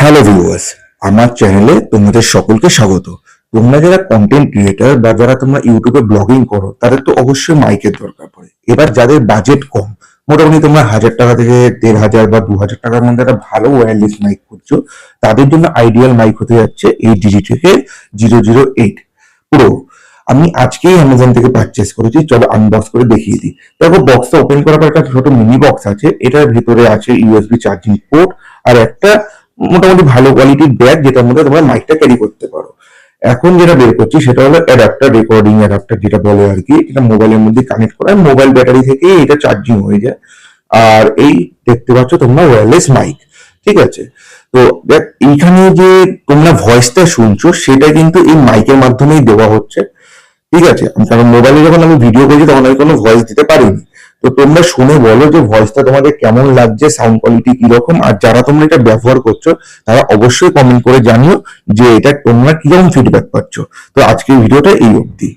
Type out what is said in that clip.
Hello viewers, আমার চ্যানেলে তোমাদের সকলকে স্বাগত। তোমরা যারা কন্টেন্ট ক্রিয়েটার বা যারা তোমরা ইউটিউবে ব্লগিং করো তাদের তো অবশ্যই মাইকের দরকার পড়ে। এবার যাদের বাজেট কম, মোটামুটি তোমরা 1,000 টাকা থেকে 1,500 বা 2,000 টাকার মধ্যে একটা ভালো ওয়্যারলেস মাইক খুঁজছো, তাদের জন্য আইডিয়াল মাইক হতে যাচ্ছে এই ডিজিটেকের 008 প্রো। আমি আজকেই অ্যামাজন থেকে পারচেস করেছি, চলো আনবক্স করে দেখিয়ে দিই। দেখো, বক্সটা ওপেন করার পর একটা ছোট মিনি বক্স আছে, এটার ভিতরে আছে ইউএসবি চার্জিং পোর্ট আর একটা মোটামুটি ভালো কোয়ালিটির ব্যাগ, যেটার মধ্যে তোমরা মাইকটা ক্যারি করতে পারো। এখন যেটা বের করছি সেটা হলো অ্যাডাপ্টার, রেকর্ডিং অ্যাডাপ্টার যেটা বলে আর কি। এটা মোবাইলের মধ্যে কানেক্ট করা, মোবাইল ব্যাটারি থেকেই এটা চার্জিং হয়ে যায়। আর এই দেখতে পাচ্ছ তোমরা ওয়্যারলেস মাইক, ঠিক আছে? তো দেখ, এইখানে যে তোমরা ভয়েসটা শুনছো সেটা কিন্তু এই মাইকের মাধ্যমেই দেওয়া হচ্ছে, ঠিক আছে? কারণ মোবাইলে যখন আমি ভিডিও করছি তখন আমি কোনো ভয়েস দিতে পারিনি। তো তোমরা শুনে বলো যে ভয়েসটা তোমাদের কেমন লাগছে, সাউন্ড কোয়ালিটি কিরকম। আর যারা তোমরা এটা ব্যবহার করছো তারা অবশ্যই কমেন্ট করে জানিও যে এটা তোমরা কিরকম ফিডব্যাক পাচ্ছ। তো আজকের ভিডিওটা এই অবধি।